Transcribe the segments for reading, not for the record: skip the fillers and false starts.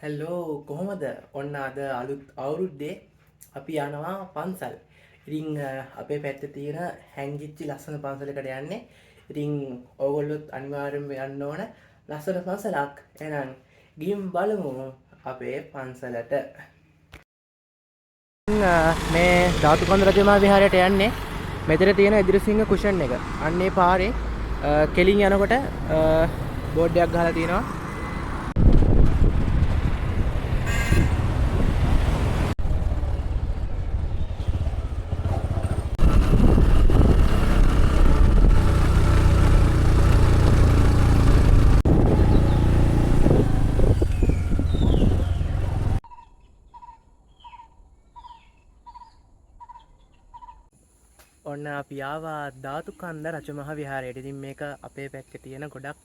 Hello කොහොමද ඔන්න අද අලුත් අවුරුද්දේ අපි යනවා පන්සල්. ඉතින් අපේ පැත්තේ තියෙන හැංගිච්චි ලස්සන පන්සලකට යන්නේ. ඉතින් ඕගොල්ලොත් අනිවාර්යෙන්ම යන්න ඕන ලස්සන පන්සලක්. එහෙනම් ගිහින් බලමු අපේ පන්සලට. මේ ධාතුකන්ද රජමහා විහාරයට යන්නේ. මෙතන තියෙන ඉදිරිසිංහ කුෂන් එක. අන්නේ පාරේ කෙලින් යනකොට බෝඩ් එකක් ගහලා තියෙනවා. ඔන්න අපි ආවා ධාතුකන්ද රජමහා විහාරයට. ඉතින් මේක අපේ පැත්තේ තියෙන ගොඩක්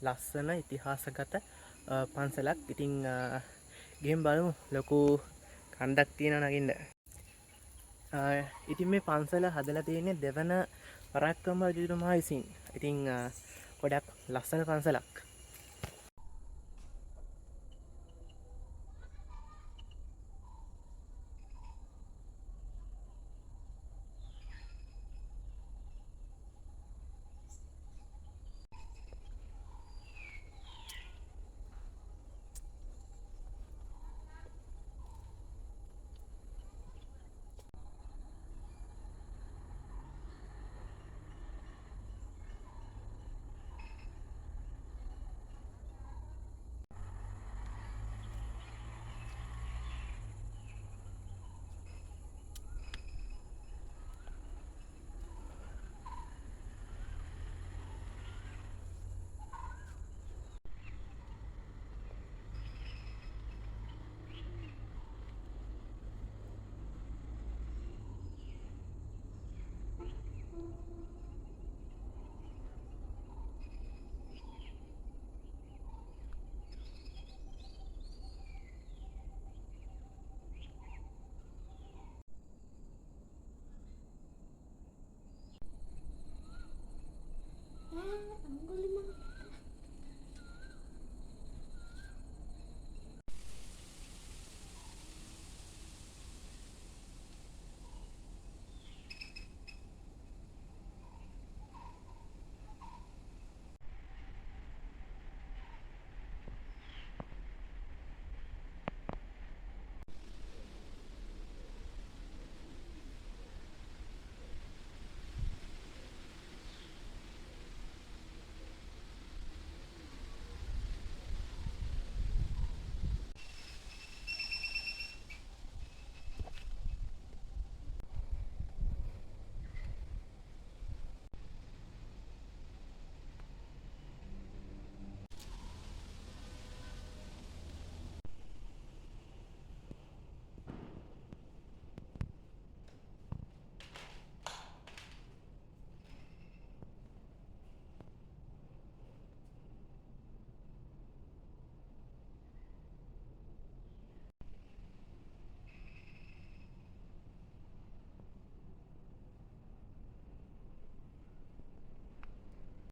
ලස්සන ඉතිහාසගත පන්සලක්. ඉතින් ගිහින් බලමු ලොකු කන්දක් තියෙනවා නගින්න. ඉතින් මේ පන්සල හදලා තියෙන්නේ දෙවන පරාක්‍රම රජතුමා විසින්. ඉතින් ගොඩක් ලස්සන පන්සලක්.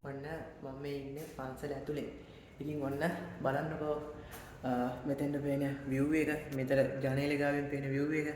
ඔන්න මම මේ ඉන්නේ පන්සල ඇතුලේ. ඉතින් ඔන්න බලන්නකෝ මෙතෙන්ට පේන view එක, මෙතන ජනේල ගාවෙන් පේන view එක.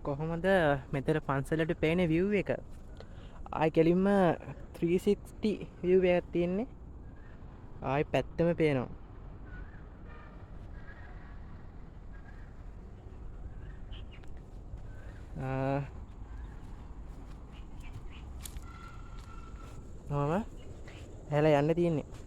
කොහොමද මෙතන පන්සලට පේන view එක? ආයි කෙලින්ම 360 view එකක් තියෙන්නේ. ආයි පැත්තම පේනවා. මම හැලා යන්න තියෙන්නේ.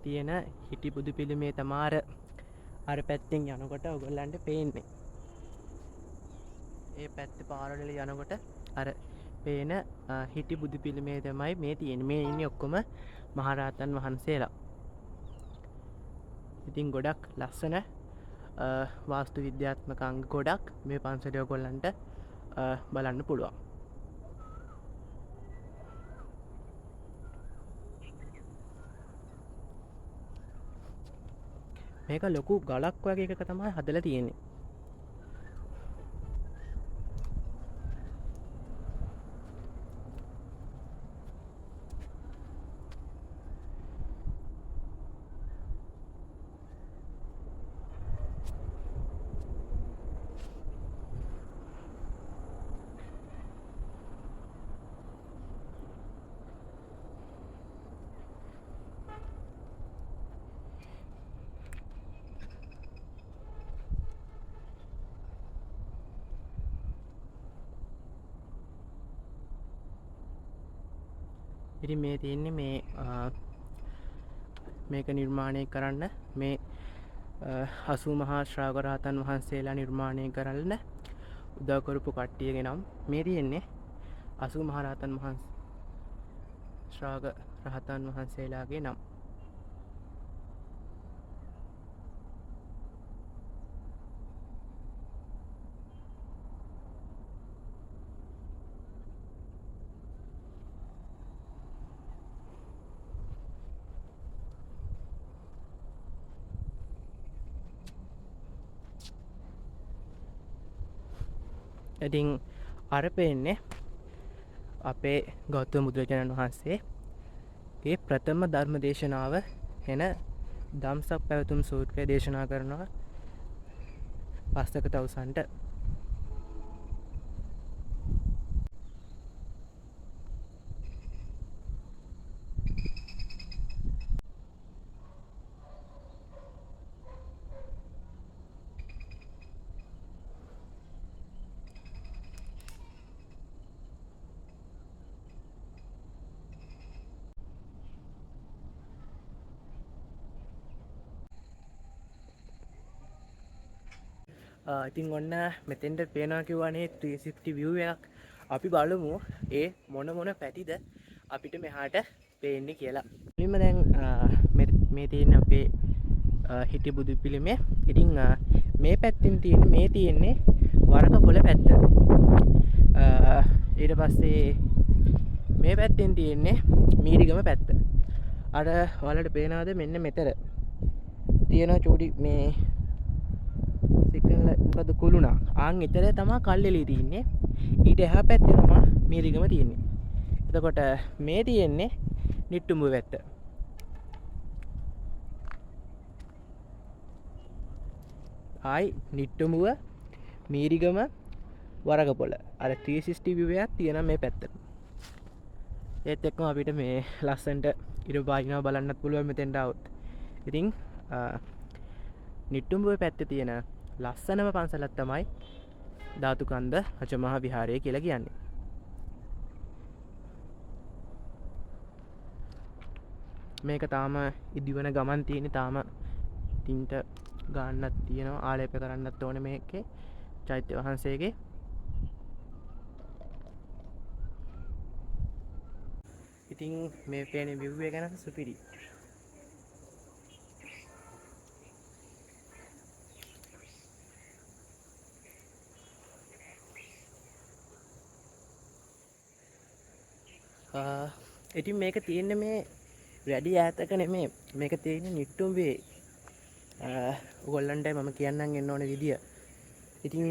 තියෙන හිටි බුදු පිළිමේ තමාර අර පැත්තෙන් යනකොට ඔයගොල්ලන්ට පේන්නේ. ඒ පැත්තේ පාරවල යනකොට අර පේන හිටි බුදු පිළිමේ තමයි මේ තියෙන්නේ. මේ ඉන්නේ ඔක්කොම මහරහතන් වහන්සේලා. ඉතින් ගොඩක් ලස්සන වාස්තු විද්‍යාත්මක අංග ගොඩක් මේ පන්සලේ ඔයගොල්ලන්ට බලන්න පුළුවන්. මේක ලොකු ගලක් වගේ එකක තමයි හදලා තියෙන්නේ. ඉතින් මේ තියෙන්නේ මේක නිර්මාණය කරන්න මේ 80 මහා ශ්‍රාවක රහතන් වහන්සේලා නිර්මාණය කරන්න උදව් කරපු කට්ටියගේ නම් මේ තියෙන්නේ 80 මහා රහතන් වහන්සේ ශ්‍රාවක රහතන් වහන්සේලාගේ නම්. ඉතින් අර පේන්නේ අපේ ගෞතම බුදුරජාණන් වහන්සේගේ ප්‍රථම ධර්ම දේශනාව එන ධම්සක් පැවතුම් සූත්‍රය දේශනා කරනවා පස්තක තවුසන්ට. ඉතින් ඔන්න මෙතෙන්ට පේනවා කිව්වනේ 360 view එකක්. අපි බලමු ඒ මොන පැතිද අපිට මෙහාට පේන්නේ කියලා. මුලින්ම දැන් මේ තියෙන අපේ හිටි බුදු පිළිමේ. ඉතින් මේ පැත්තෙන් තියෙන්නේ වරකපොළ පැත්ත. ඊට පස්සේ මේ පැත්තෙන් තියෙන්නේ මීරිගම පැත්ත. අර ඔයාලට පේනවද මෙන්න මෙතන තියෙන චූටි මේ මොකද කුළුණා ආන් එතන තමයි කල්ලෙලි තියෙන්නේ. ඊට එහා පැත්තේ තමයි මීරිගම තියෙන්නේ. එතකොට මේ තියෙන්නේ නිට්ටුඹුව පැත්ත. ආයි නිට්ටුඹුව මීරිගම වරගපොළ අර 360 view එකක් තියෙනවා මේ පැත්තට. ඒත් එක්කම අපිට මේ ලස්සනට ඉර බාහිනවා බලන්නත් පුළුවන් මෙතෙන්ට આવොත්. ඉතින් නිට්ටුඹුවේ පැත්තේ තියෙන ලස්සනම පන්සලක් තමයි ධාතුකන්ද රජමහා විහාරය කියලා කියන්නේ. මේක තාම ඉදිවන ගමන් තියෙන තාම තින්ට ගන්නත් තියෙනවා ආලේප කරන්නත් ඕනේ මේකේ චෛත්‍ය වහන්සේගේ. ඉතින් මේ පේන view එක ගැන සුපිරි. ඉතින් මේක තියෙන්නේ මේ වැඩි ඈතක නෙමේ. මේක තියෙන්නේ නිට්ටුඹේ. ඔයගොල්ලන්ට මම කියන්නම් එන්න ඕන විදිය. ඉතින්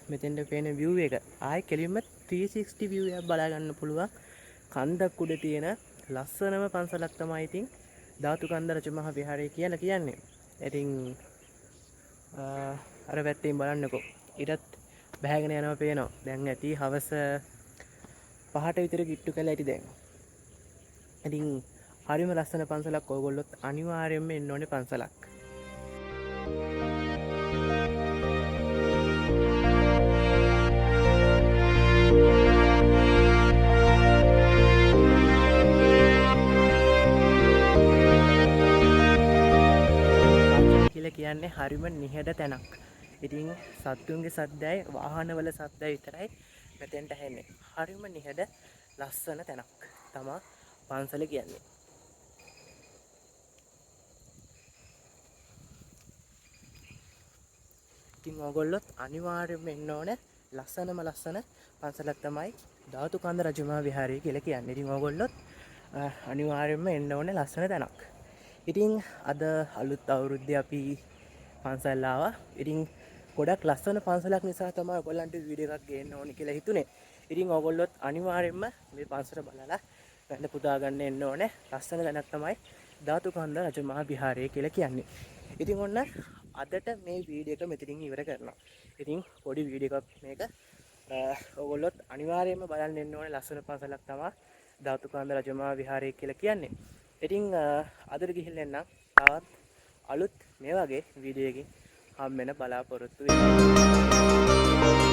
මෙතෙන්ට පේන view එක ආයේ කෙලින්ම 360 view එකක් බලා ගන්න පුළුවන්. කන්දක් උඩ තියෙන ලස්සනම පන්සලක් තමයි ඉතින් ධාතුකන්ද රජමහා විහාරය කියලා කියන්නේ. ඉතින් අර පැත්තෙන් බලන්නකෝ. ඊටත් බහගෙන යනවා පේනවා. දැන් ඇති හවස 5ට විතර කිට්ටු කළා ඇති දැන්. ඉතින් හරිම ලස්සන පන්සලක්. ඔයගොල්ලොත් අනිවාර්යයෙන්ම එන්න ඕනේ පන්සලක්. කියන්නේ හරිම නිහඬ තැනක්. ඉතින් සත්තුන්ගේ සද්දයි වාහනවල සද්දයි විතරයි මෙතෙන්ට ඇහෙන්නේ. හරිම නිහඬ ලස්සන තැනක් තමයි පන්සල කියන්නේ. ඉතින් ඔයගොල්ලොත් අනිවාර්යයෙන්ම එන්න ඕනේ ලස්සනම ලස්සන පන්සලක් තමයි ධාතුකන්ද රජමහා විහාරය කියලා කියන්නේ. ඉතින් ඔයගොල්ලොත් අනිවාර්යයෙන්ම එන්න ඕනේ ලස්සන තැනක්. ඉතින් අද අලුත් අවුරුද්දේ අපි පන්සල් ආවා. ඉතින් ගොඩක් ලස්සන පන්සලක් නිසා තමයි ඔයගොල්ලන්ට වීඩියෝ එකක් ගේන්න ඕනි කියලා හිතුනේ. ඉතින් ඔයගොල්ලොත් අනිවාර්යයෙන්ම මේ පන්සල බලලා වැඳ පුදා ගන්න එන්න ඕනේ. ලස්සන තැනක් තමයි ධාතුකන්ද රජමහා විහාරය කියලා කියන්නේ. ඉතින් ඔන්න අදට මේ වීඩියෝ එක මෙතනින් ඉවර කරනවා. ඉතින් පොඩි වීඩියෝ එකක් මේක. ඔයගොල්ලොත් අනිවාර්යයෙන්ම බලන්න එන්න ඕනේ ලස්සන පන්සලක් තමයි ධාතුකන්ද රජමහා විහාරය කියලා කියන්නේ. ඉතින් අදට ගිහිල්ලා එන්නම්. තවත් අලුත් මේ වගේ වීඩියෝ එකකින් හම්බ වෙන බලාපොරොත්තු වෙනවා.